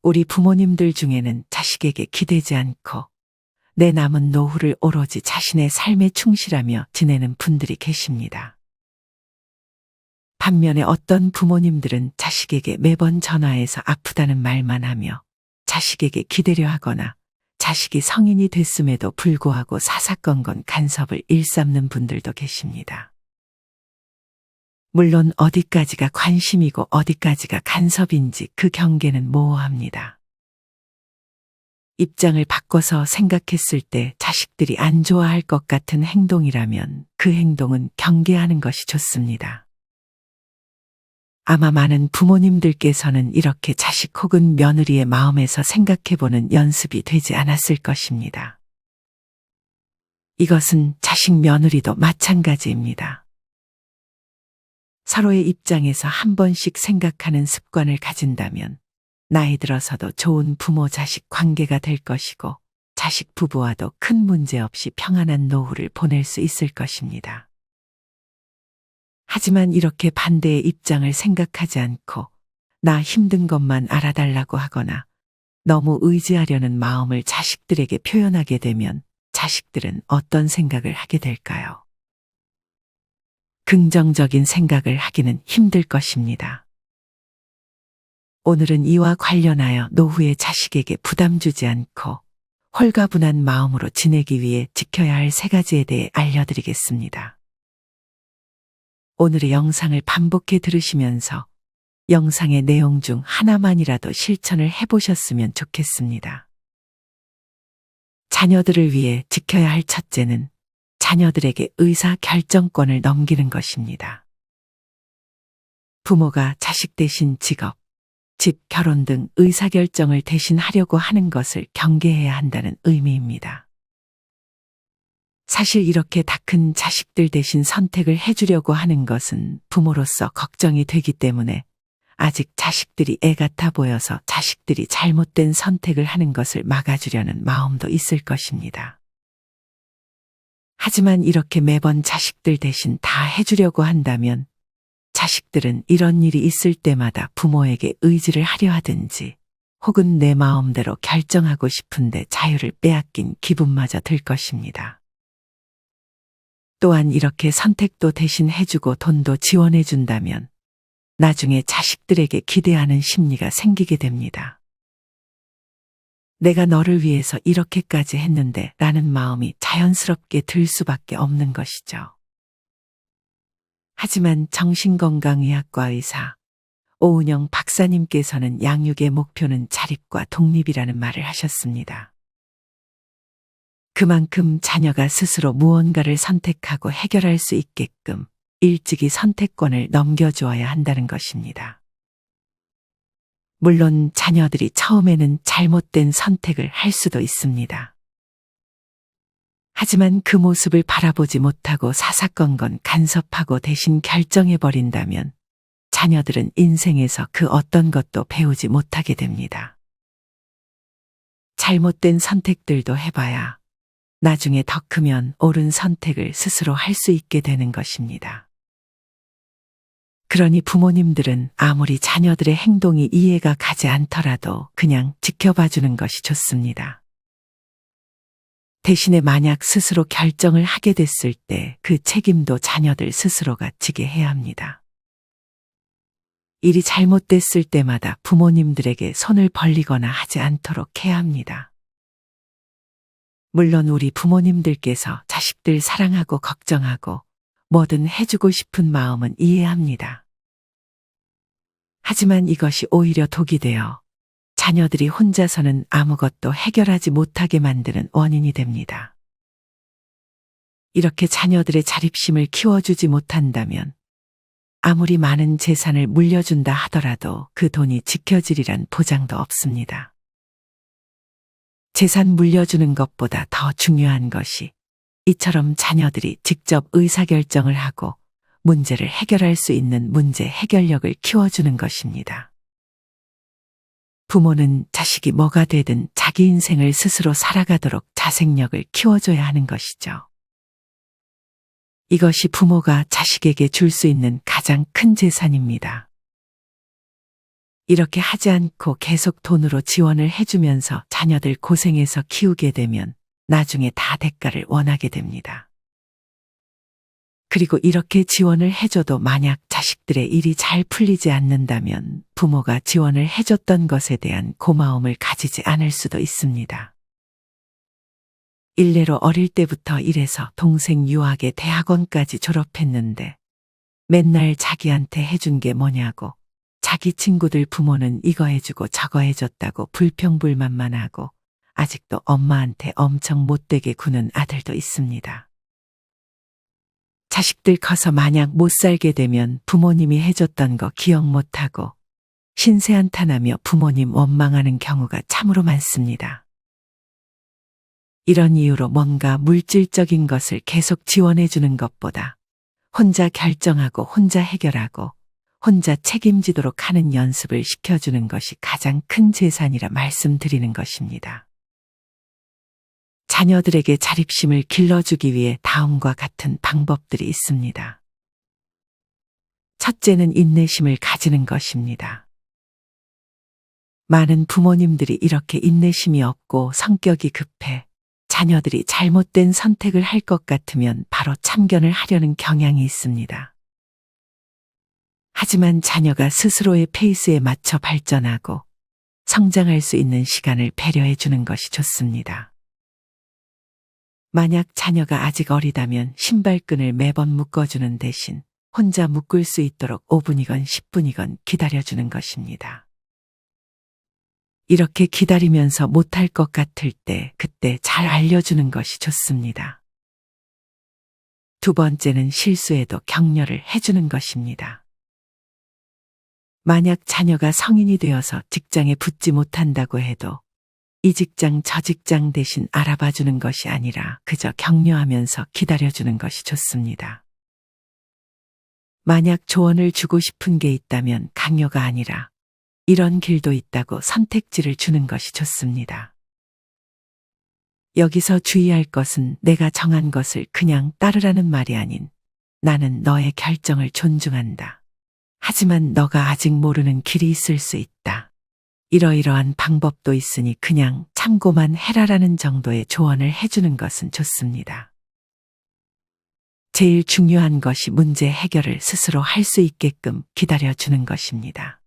우리 부모님들 중에는 자식에게 기대지 않고 내 남은 노후를 오로지 자신의 삶에 충실하며 지내는 분들이 계십니다. 반면에 어떤 부모님들은 자식에게 매번 전화해서 아프다는 말만 하며 자식에게 기대려 하거나 자식이 성인이 됐음에도 불구하고 사사건건 간섭을 일삼는 분들도 계십니다. 물론 어디까지가 관심이고 어디까지가 간섭인지 그 경계는 모호합니다. 입장을 바꿔서 생각했을 때 자식들이 안 좋아할 것 같은 행동이라면 그 행동은 경계하는 것이 좋습니다. 아마 많은 부모님들께서는 이렇게 자식 혹은 며느리의 마음에서 생각해보는 연습이 되지 않았을 것입니다. 이것은 자식 며느리도 마찬가지입니다. 서로의 입장에서 한 번씩 생각하는 습관을 가진다면 나이 들어서도 좋은 부모 자식 관계가 될 것이고 자식 부부와도 큰 문제 없이 평안한 노후를 보낼 수 있을 것입니다. 하지만 이렇게 반대의 입장을 생각하지 않고 나 힘든 것만 알아달라고 하거나 너무 의지하려는 마음을 자식들에게 표현하게 되면 자식들은 어떤 생각을 하게 될까요? 긍정적인 생각을 하기는 힘들 것입니다. 오늘은 이와 관련하여 노후에 자식에게 부담 주지 않고 홀가분한 마음으로 지내기 위해 지켜야 할 3가지에 대해 알려드리겠습니다. 오늘의 영상을 반복해 들으시면서 영상의 내용 중 하나만이라도 실천을 해보셨으면 좋겠습니다. 자녀들을 위해 지켜야 할 첫째는 자녀들에게 의사결정권을 넘기는 것입니다. 부모가 자식 대신 직업, 집, 결혼 등 의사결정을 대신 하려고 하는 것을 경계해야 한다는 의미입니다. 사실 이렇게 다 큰 자식들 대신 선택을 해주려고 하는 것은 부모로서 걱정이 되기 때문에 아직 자식들이 애 같아 보여서 자식들이 잘못된 선택을 하는 것을 막아주려는 마음도 있을 것입니다. 하지만 이렇게 매번 자식들 대신 다 해주려고 한다면 자식들은 이런 일이 있을 때마다 부모에게 의지를 하려 하든지 혹은 내 마음대로 결정하고 싶은데 자유를 빼앗긴 기분마저 들 것입니다. 또한 이렇게 선택도 대신 해주고 돈도 지원해 준다면 나중에 자식들에게 기대하는 심리가 생기게 됩니다. 내가 너를 위해서 이렇게까지 했는데 라는 마음이 자연스럽게 들 수밖에 없는 것이죠. 하지만 정신건강의학과 의사 오은영 박사님께서는 양육의 목표는 자립과 독립이라는 말을 하셨습니다. 그만큼 자녀가 스스로 무언가를 선택하고 해결할 수 있게끔 일찍이 선택권을 넘겨주어야 한다는 것입니다. 물론 자녀들이 처음에는 잘못된 선택을 할 수도 있습니다. 하지만 그 모습을 바라보지 못하고 사사건건 간섭하고 대신 결정해버린다면 자녀들은 인생에서 그 어떤 것도 배우지 못하게 됩니다. 잘못된 선택들도 해봐야 나중에 더 크면 옳은 선택을 스스로 할 수 있게 되는 것입니다. 그러니 부모님들은 아무리 자녀들의 행동이 이해가 가지 않더라도 그냥 지켜봐주는 것이 좋습니다. 대신에 만약 스스로 결정을 하게 됐을 때 그 책임도 자녀들 스스로가 지게 해야 합니다. 일이 잘못됐을 때마다 부모님들에게 손을 벌리거나 하지 않도록 해야 합니다. 물론 우리 부모님들께서 자식들 사랑하고 걱정하고 뭐든 해주고 싶은 마음은 이해합니다. 하지만 이것이 오히려 독이 되어 자녀들이 혼자서는 아무것도 해결하지 못하게 만드는 원인이 됩니다. 이렇게 자녀들의 자립심을 키워주지 못한다면 아무리 많은 재산을 물려준다 하더라도 그 돈이 지켜지리란 보장도 없습니다. 재산 물려주는 것보다 더 중요한 것이 이처럼 자녀들이 직접 의사결정을 하고 문제를 해결할 수 있는 문제 해결력을 키워주는 것입니다. 부모는 자식이 뭐가 되든 자기 인생을 스스로 살아가도록 자생력을 키워줘야 하는 것이죠. 이것이 부모가 자식에게 줄 수 있는 가장 큰 재산입니다. 이렇게 하지 않고 계속 돈으로 지원을 해주면서 자녀들 고생해서 키우게 되면 나중에 다 대가를 원하게 됩니다. 그리고 이렇게 지원을 해줘도 만약 자식들의 일이 잘 풀리지 않는다면 부모가 지원을 해줬던 것에 대한 고마움을 가지지 않을 수도 있습니다. 일례로 어릴 때부터 일해서 동생 유학에 대학원까지 졸업했는데 맨날 자기한테 해준 게 뭐냐고 자기 친구들 부모는 이거 해주고 저거 해줬다고 불평불만만 하고 아직도 엄마한테 엄청 못되게 구는 아들도 있습니다. 자식들 커서 만약 못 살게 되면 부모님이 해줬던 거 기억 못하고 신세한탄하며 부모님 원망하는 경우가 참으로 많습니다. 이런 이유로 뭔가 물질적인 것을 계속 지원해주는 것보다 혼자 결정하고 혼자 해결하고 혼자 책임지도록 하는 연습을 시켜주는 것이 가장 큰 재산이라 말씀드리는 것입니다. 자녀들에게 자립심을 길러주기 위해 다음과 같은 방법들이 있습니다. 첫째는 인내심을 가지는 것입니다. 많은 부모님들이 이렇게 인내심이 없고 성격이 급해 자녀들이 잘못된 선택을 할 것 같으면 바로 참견을 하려는 경향이 있습니다. 하지만 자녀가 스스로의 페이스에 맞춰 발전하고 성장할 수 있는 시간을 배려해 주는 것이 좋습니다. 만약 자녀가 아직 어리다면 신발끈을 매번 묶어주는 대신 혼자 묶을 수 있도록 5분이건 10분이건 기다려주는 것입니다. 이렇게 기다리면서 못할 것 같을 때 그때 잘 알려주는 것이 좋습니다. 두 번째는 실수에도 격려를 해주는 것입니다. 만약 자녀가 성인이 되어서 직장에 붙지 못한다고 해도 이 직장 저 직장 대신 알아봐 주는 것이 아니라 그저 격려하면서 기다려주는 것이 좋습니다. 만약 조언을 주고 싶은 게 있다면 강요가 아니라 이런 길도 있다고 선택지를 주는 것이 좋습니다. 여기서 주의할 것은 내가 정한 것을 그냥 따르라는 말이 아닌 나는 너의 결정을 존중한다. 하지만 너가 아직 모르는 길이 있을 수 있다. 이러이러한 방법도 있으니 그냥 참고만 해라라는 정도의 조언을 해주는 것은 좋습니다. 제일 중요한 것이 문제 해결을 스스로 할 수 있게끔 기다려주는 것입니다.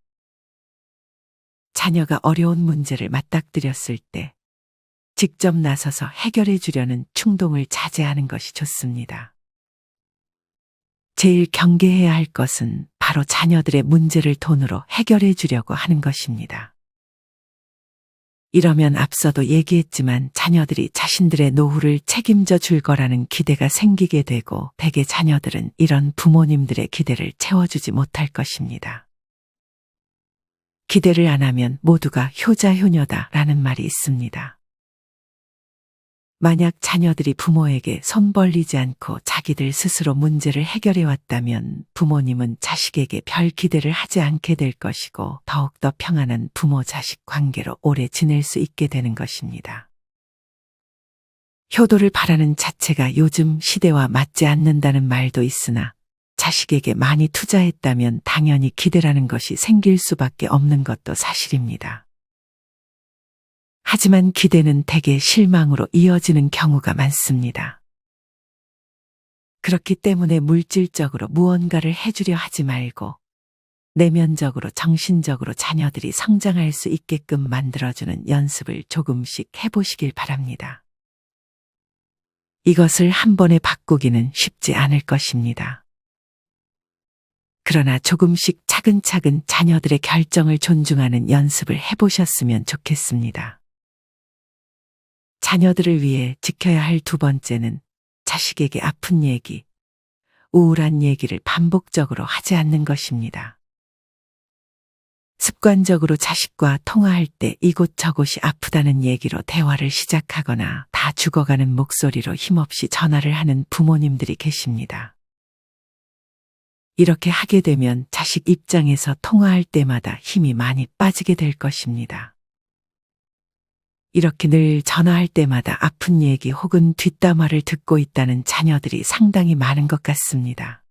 자녀가 어려운 문제를 맞닥뜨렸을 때 직접 나서서 해결해 주려는 충동을 자제하는 것이 좋습니다. 제일 경계해야 할 것은 바로 자녀들의 문제를 돈으로 해결해 주려고 하는 것입니다. 이러면 앞서도 얘기했지만 자녀들이 자신들의 노후를 책임져 줄 거라는 기대가 생기게 되고 대개 자녀들은 이런 부모님들의 기대를 채워주지 못할 것입니다. 기대를 안 하면 모두가 효자효녀다라는 말이 있습니다. 만약 자녀들이 부모에게 손 벌리지 않고 자기들 스스로 문제를 해결해 왔다면 부모님은 자식에게 별 기대를 하지 않게 될 것이고 더욱더 평안한 부모-자식 관계로 오래 지낼 수 있게 되는 것입니다. 효도를 바라는 자체가 요즘 시대와 맞지 않는다는 말도 있으나 자식에게 많이 투자했다면 당연히 기대라는 것이 생길 수밖에 없는 것도 사실입니다. 하지만 기대는 대개 실망으로 이어지는 경우가 많습니다. 그렇기 때문에 물질적으로 무언가를 해주려 하지 말고 내면적으로 정신적으로 자녀들이 성장할 수 있게끔 만들어주는 연습을 조금씩 해보시길 바랍니다. 이것을 한 번에 바꾸기는 쉽지 않을 것입니다. 그러나 조금씩 차근차근 자녀들의 결정을 존중하는 연습을 해보셨으면 좋겠습니다. 자녀들을 위해 지켜야 할 두 번째는 자식에게 아픈 얘기, 우울한 얘기를 반복적으로 하지 않는 것입니다. 습관적으로 자식과 통화할 때 이곳저곳이 아프다는 얘기로 대화를 시작하거나 다 죽어가는 목소리로 힘없이 전화를 하는 부모님들이 계십니다. 이렇게 하게 되면 자식 입장에서 통화할 때마다 힘이 많이 빠지게 될 것입니다. 이렇게 늘 전화할 때마다 아픈 얘기 혹은 뒷담화를 듣고 있다는 자녀들이 상당히 많은 것 같습니다.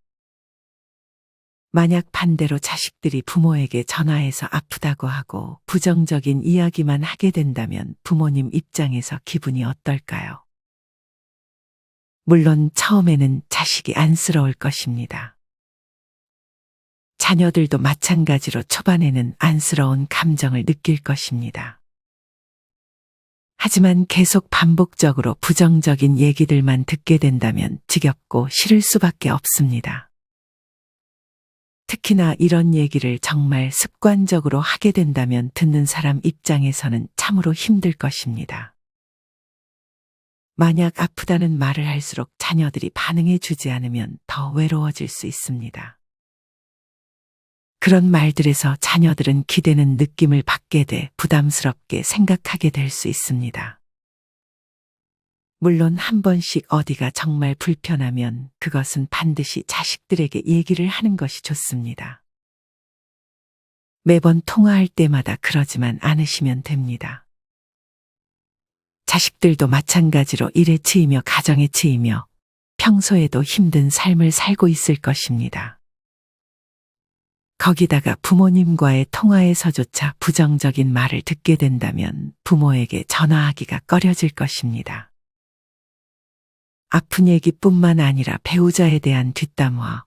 만약 반대로 자식들이 부모에게 전화해서 아프다고 하고 부정적인 이야기만 하게 된다면 부모님 입장에서 기분이 어떨까요? 물론 처음에는 자식이 안쓰러울 것입니다. 자녀들도 마찬가지로 초반에는 안쓰러운 감정을 느낄 것입니다. 하지만 계속 반복적으로 부정적인 얘기들만 듣게 된다면 지겹고 싫을 수밖에 없습니다. 특히나 이런 얘기를 정말 습관적으로 하게 된다면 듣는 사람 입장에서는 참으로 힘들 것입니다. 만약 아프다는 말을 할수록 자녀들이 반응해 주지 않으면 더 외로워질 수 있습니다. 그런 말들에서 자녀들은 기대는 느낌을 받게 돼 부담스럽게 생각하게 될 수 있습니다. 물론 한 번씩 어디가 정말 불편하면 그것은 반드시 자식들에게 얘기를 하는 것이 좋습니다. 매번 통화할 때마다 그러지만 않으시면 됩니다. 자식들도 마찬가지로 일에 치이며 가정에 치이며 평소에도 힘든 삶을 살고 있을 것입니다. 거기다가 부모님과의 통화에서조차 부정적인 말을 듣게 된다면 부모에게 전화하기가 꺼려질 것입니다. 아픈 얘기뿐만 아니라 배우자에 대한 뒷담화,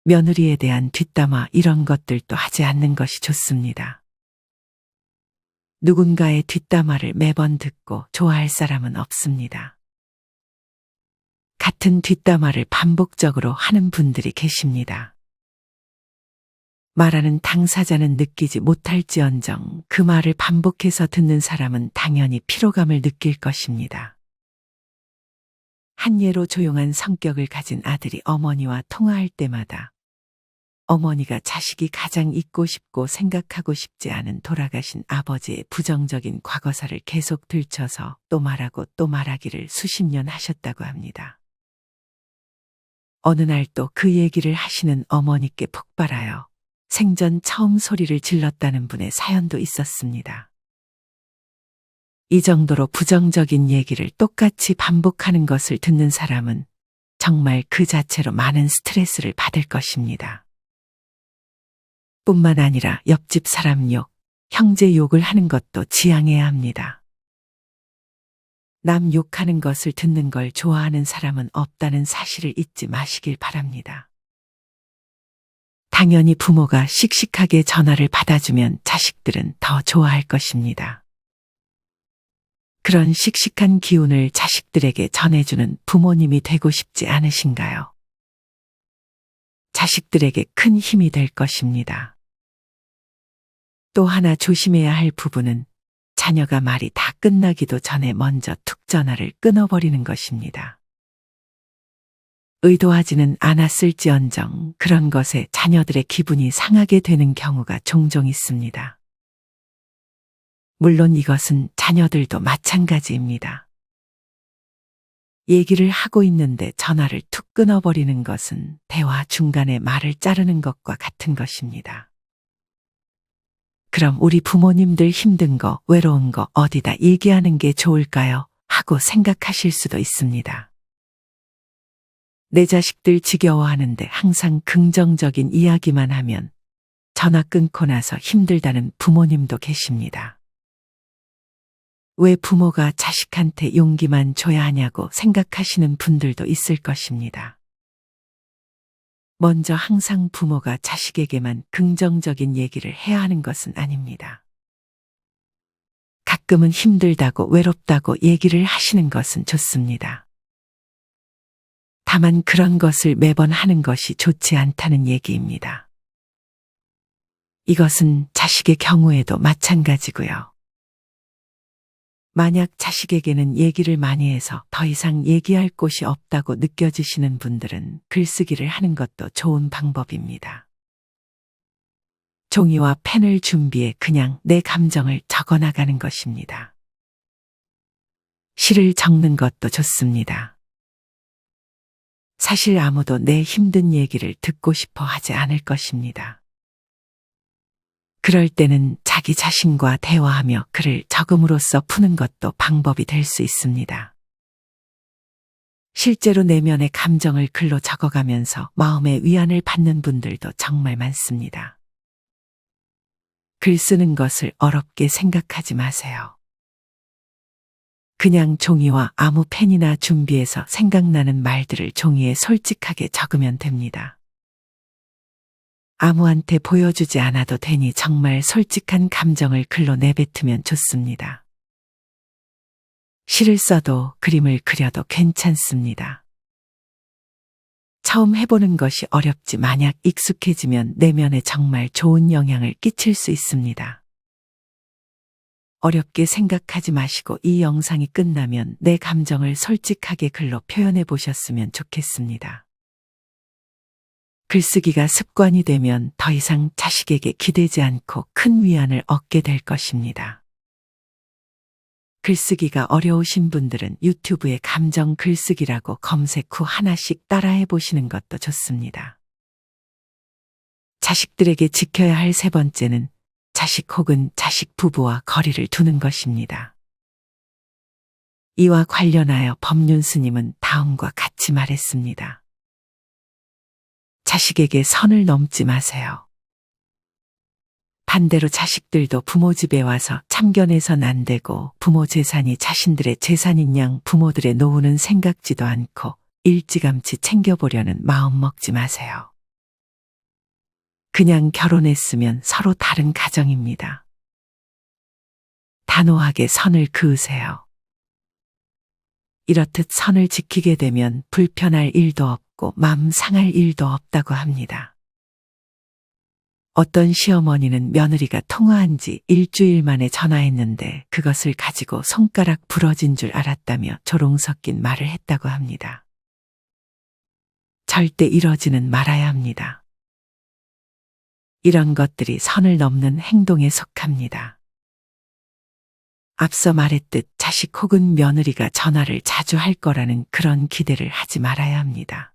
며느리에 대한 뒷담화 이런 것들도 하지 않는 것이 좋습니다. 누군가의 뒷담화를 매번 듣고 좋아할 사람은 없습니다. 같은 뒷담화를 반복적으로 하는 분들이 계십니다. 말하는 당사자는 느끼지 못할지언정 그 말을 반복해서 듣는 사람은 당연히 피로감을 느낄 것입니다. 한 예로 조용한 성격을 가진 아들이 어머니와 통화할 때마다 어머니가 자식이 가장 잊고 싶고 생각하고 싶지 않은 돌아가신 아버지의 부정적인 과거사를 계속 들춰서 또 말하고 또 말하기를 수십 년 하셨다고 합니다. 어느 날 또 그 얘기를 하시는 어머니께 폭발하여 생전 처음 소리를 질렀다는 분의 사연도 있었습니다. 이 정도로 부정적인 얘기를 똑같이 반복하는 것을 듣는 사람은 정말 그 자체로 많은 스트레스를 받을 것입니다. 뿐만 아니라 옆집 사람 욕, 형제 욕을 하는 것도 지양해야 합니다. 남 욕하는 것을 듣는 걸 좋아하는 사람은 없다는 사실을 잊지 마시길 바랍니다. 당연히 부모가 씩씩하게 전화를 받아주면 자식들은 더 좋아할 것입니다. 그런 씩씩한 기운을 자식들에게 전해주는 부모님이 되고 싶지 않으신가요? 자식들에게 큰 힘이 될 것입니다. 또 하나 조심해야 할 부분은 자녀가 말이 다 끝나기도 전에 먼저 툭 전화를 끊어버리는 것입니다. 의도하지는 않았을지언정 그런 것에 자녀들의 기분이 상하게 되는 경우가 종종 있습니다. 물론 이것은 자녀들도 마찬가지입니다. 얘기를 하고 있는데 전화를 툭 끊어버리는 것은 대화 중간에 말을 자르는 것과 같은 것입니다. 그럼 우리 부모님들 힘든 거, 외로운 거 어디다 얘기하는 게 좋을까요? 하고 생각하실 수도 있습니다. 내 자식들 지겨워하는데 항상 긍정적인 이야기만 하면 전화 끊고 나서 힘들다는 부모님도 계십니다. 왜 부모가 자식한테 용기만 줘야 하냐고 생각하시는 분들도 있을 것입니다. 먼저 항상 부모가 자식에게만 긍정적인 얘기를 해야 하는 것은 아닙니다. 가끔은 힘들다고 외롭다고 얘기를 하시는 것은 좋습니다. 다만 그런 것을 매번 하는 것이 좋지 않다는 얘기입니다. 이것은 자식의 경우에도 마찬가지고요. 만약 자식에게는 얘기를 많이 해서 더 이상 얘기할 곳이 없다고 느껴지시는 분들은 글쓰기를 하는 것도 좋은 방법입니다. 종이와 펜을 준비해 그냥 내 감정을 적어나가는 것입니다. 시를 적는 것도 좋습니다. 사실 아무도 내 힘든 얘기를 듣고 싶어 하지 않을 것입니다. 그럴 때는 자기 자신과 대화하며 글을 적음으로써 푸는 것도 방법이 될 수 있습니다. 실제로 내면의 감정을 글로 적어가면서 마음의 위안을 받는 분들도 정말 많습니다. 글 쓰는 것을 어렵게 생각하지 마세요. 그냥 종이와 아무 펜이나 준비해서 생각나는 말들을 종이에 솔직하게 적으면 됩니다. 아무한테 보여주지 않아도 되니 정말 솔직한 감정을 글로 내뱉으면 좋습니다. 시를 써도 그림을 그려도 괜찮습니다. 처음 해보는 것이 어렵지 만약 익숙해지면 내면에 정말 좋은 영향을 끼칠 수 있습니다. 어렵게 생각하지 마시고 이 영상이 끝나면 내 감정을 솔직하게 글로 표현해 보셨으면 좋겠습니다. 글쓰기가 습관이 되면 더 이상 자식에게 기대지 않고 큰 위안을 얻게 될 것입니다. 글쓰기가 어려우신 분들은 유튜브에 감정 글쓰기라고 검색 후 하나씩 따라해 보시는 것도 좋습니다. 자식들에게 지켜야 할 세 번째는 자식 혹은 자식 부부와 거리를 두는 것입니다. 이와 관련하여 법륜 스님은 다음과 같이 말했습니다. 자식에게 선을 넘지 마세요. 반대로 자식들도 부모 집에 와서 참견해선 안 되고 부모 재산이 자신들의 재산인 양 부모들의 노후는 생각지도 않고 일찌감치 챙겨보려는 마음 먹지 마세요. 그냥 결혼했으면 서로 다른 가정입니다. 단호하게 선을 그으세요. 이렇듯 선을 지키게 되면 불편할 일도 없고 마음 상할 일도 없다고 합니다. 어떤 시어머니는 며느리가 통화한 지 일주일 만에 전화했는데 그것을 가지고 손가락 부러진 줄 알았다며 조롱 섞인 말을 했다고 합니다. 절대 이러지는 말아야 합니다. 이런 것들이 선을 넘는 행동에 속합니다. 앞서 말했듯 자식 혹은 며느리가 전화를 자주 할 거라는 그런 기대를 하지 말아야 합니다.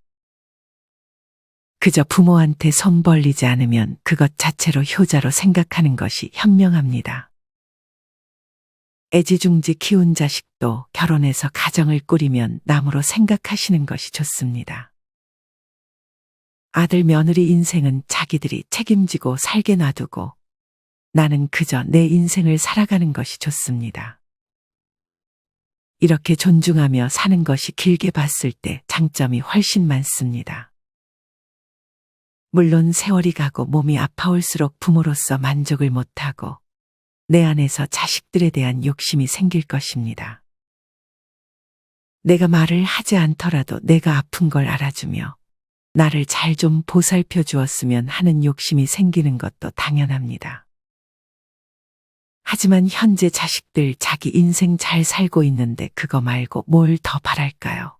그저 부모한테 손 벌리지 않으면 그것 자체로 효자로 생각하는 것이 현명합니다. 애지중지 키운 자식도 결혼해서 가정을 꾸리면 남으로 생각하시는 것이 좋습니다. 아들 며느리 인생은 자기들이 책임지고 살게 놔두고 나는 그저 내 인생을 살아가는 것이 좋습니다. 이렇게 존중하며 사는 것이 길게 봤을 때 장점이 훨씬 많습니다. 물론 세월이 가고 몸이 아파올수록 부모로서 만족을 못하고 내 안에서 자식들에 대한 욕심이 생길 것입니다. 내가 말을 하지 않더라도 내가 아픈 걸 알아주며 나를 잘 좀 보살펴 주었으면 하는 욕심이 생기는 것도 당연합니다. 하지만 현재 자식들 자기 인생 잘 살고 있는데 그거 말고 뭘 더 바랄까요?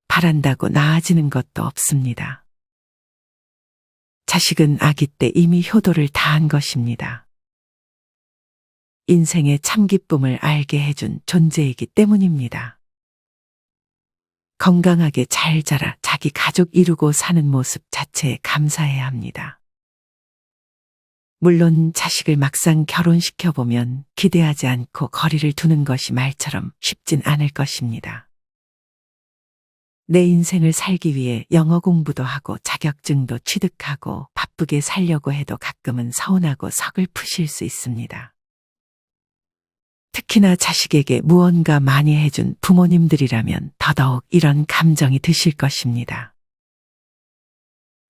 바란다고 나아지는 것도 없습니다. 자식은 아기 때 이미 효도를 다한 것입니다. 인생의 참 기쁨을 알게 해준 존재이기 때문입니다. 건강하게 잘 자라 자기 가족 이루고 사는 모습 자체에 감사해야 합니다. 물론 자식을 막상 결혼시켜보면 기대하지 않고 거리를 두는 것이 말처럼 쉽진 않을 것입니다. 내 인생을 살기 위해 영어 공부도 하고 자격증도 취득하고 바쁘게 살려고 해도 가끔은 서운하고 서글프실 수 있습니다. 특히나 자식에게 무언가 많이 해준 부모님들이라면 더더욱 이런 감정이 드실 것입니다.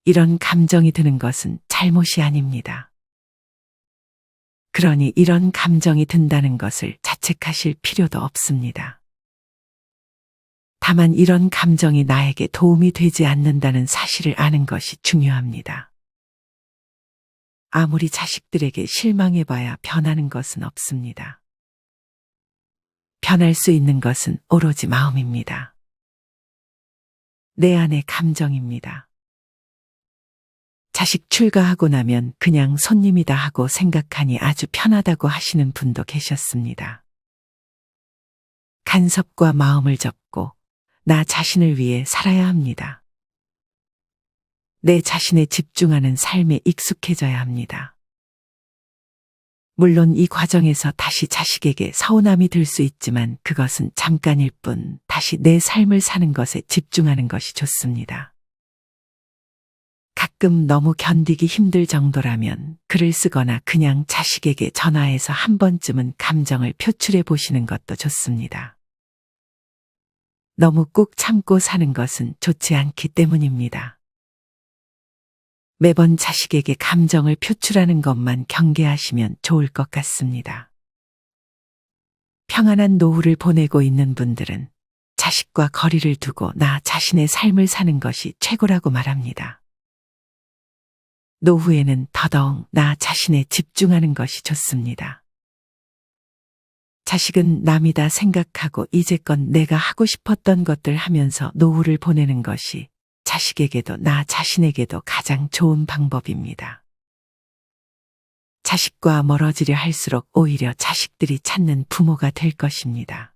이런 감정이 드는 것은 잘못이 아닙니다. 그러니 이런 감정이 든다는 것을 자책하실 필요도 없습니다. 다만 이런 감정이 나에게 도움이 되지 않는다는 사실을 아는 것이 중요합니다. 아무리 자식들에게 실망해봐야 변하는 것은 없습니다. 변할 수 있는 것은 오로지 마음입니다. 내 안의 감정입니다. 자식 출가하고 나면 그냥 손님이다 하고 생각하니 아주 편하다고 하시는 분도 계셨습니다. 간섭과 마음을 접고 나 자신을 위해 살아야 합니다. 내 자신에 집중하는 삶에 익숙해져야 합니다. 물론 이 과정에서 다시 자식에게 서운함이 들 수 있지만 그것은 잠깐일 뿐 다시 내 삶을 사는 것에 집중하는 것이 좋습니다. 가끔 너무 견디기 힘들 정도라면 글을 쓰거나 그냥 자식에게 전화해서 한 번쯤은 감정을 표출해 보시는 것도 좋습니다. 너무 꾹 참고 사는 것은 좋지 않기 때문입니다. 매번 자식에게 감정을 표출하는 것만 경계하시면 좋을 것 같습니다. 평안한 노후를 보내고 있는 분들은 자식과 거리를 두고 나 자신의 삶을 사는 것이 최고라고 말합니다. 노후에는 더더욱 나 자신에 집중하는 것이 좋습니다. 자식은 남이다 생각하고 이제껏 내가 하고 싶었던 것들 하면서 노후를 보내는 것이 자식에게도 나 자신에게도 가장 좋은 방법입니다. 자식과 멀어지려 할수록 오히려 자식들이 찾는 부모가 될 것입니다.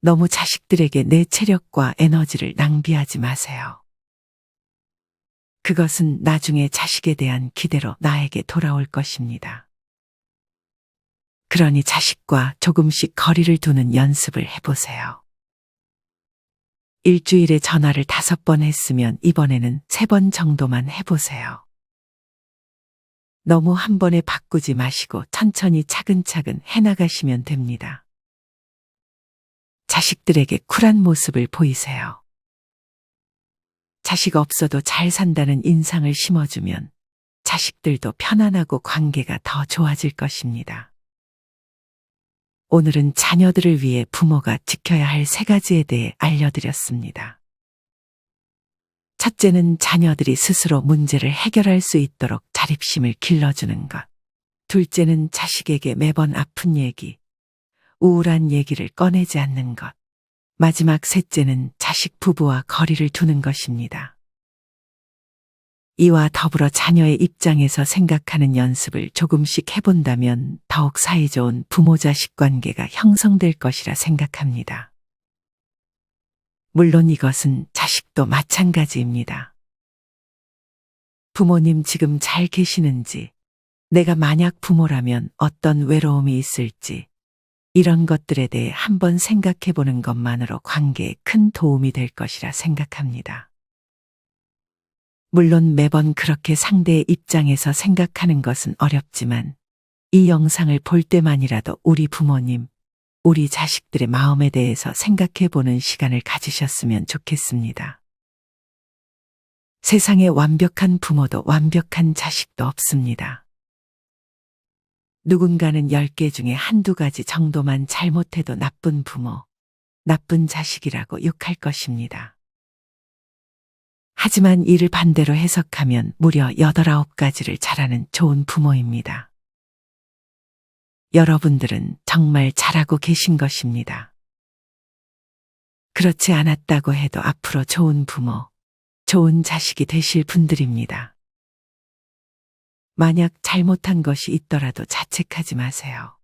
너무 자식들에게 내 체력과 에너지를 낭비하지 마세요. 그것은 나중에 자식에 대한 기대로 나에게 돌아올 것입니다. 그러니 자식과 조금씩 거리를 두는 연습을 해보세요. 일주일에 전화를 5번 했으면 이번에는 3번 정도만 해보세요. 너무 한 번에 바꾸지 마시고 천천히 차근차근 해나가시면 됩니다. 자식들에게 쿨한 모습을 보이세요. 자식 없어도 잘 산다는 인상을 심어주면 자식들도 편안하고 관계가 더 좋아질 것입니다. 오늘은 자녀들을 위해 부모가 지켜야 할 3가지에 대해 알려드렸습니다. 첫째는 자녀들이 스스로 문제를 해결할 수 있도록 자립심을 길러주는 것. 둘째는 자식에게 매번 아픈 얘기, 우울한 얘기를 꺼내지 않는 것. 마지막 셋째는 자식 부부와 거리를 두는 것입니다. 이와 더불어 자녀의 입장에서 생각하는 연습을 조금씩 해본다면 더욱 사이좋은 부모-자식 관계가 형성될 것이라 생각합니다. 물론 이것은 자식도 마찬가지입니다. 부모님 지금 잘 계시는지, 내가 만약 부모라면 어떤 외로움이 있을지, 이런 것들에 대해 한번 생각해 보는 것만으로 관계에 큰 도움이 될 것이라 생각합니다. 물론 매번 그렇게 상대의 입장에서 생각하는 것은 어렵지만 이 영상을 볼 때만이라도 우리 부모님, 우리 자식들의 마음에 대해서 생각해 보는 시간을 가지셨으면 좋겠습니다. 세상에 완벽한 부모도 완벽한 자식도 없습니다. 누군가는 10개 중에 1-2가지 정도만 잘못해도 나쁜 부모, 나쁜 자식이라고 욕할 것입니다. 하지만 이를 반대로 해석하면 무려 8-9가지를 잘하는 좋은 부모입니다. 여러분들은 정말 잘하고 계신 것입니다. 그렇지 않았다고 해도 앞으로 좋은 부모, 좋은 자식이 되실 분들입니다. 만약 잘못한 것이 있더라도 자책하지 마세요.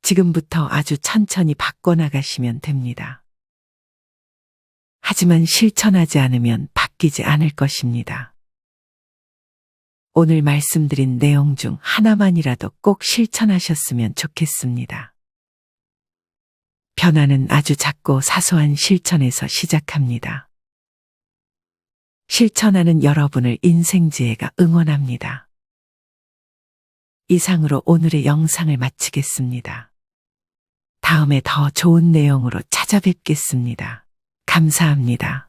지금부터 아주 천천히 바꿔나가시면 됩니다. 하지만 실천하지 않으면 바뀌지 않을 것입니다. 오늘 말씀드린 내용 중 하나만이라도 꼭 실천하셨으면 좋겠습니다. 변화는 아주 작고 사소한 실천에서 시작합니다. 실천하는 여러분을 인생지혜가 응원합니다. 이상으로 오늘의 영상을 마치겠습니다. 다음에 더 좋은 내용으로 찾아뵙겠습니다. 감사합니다.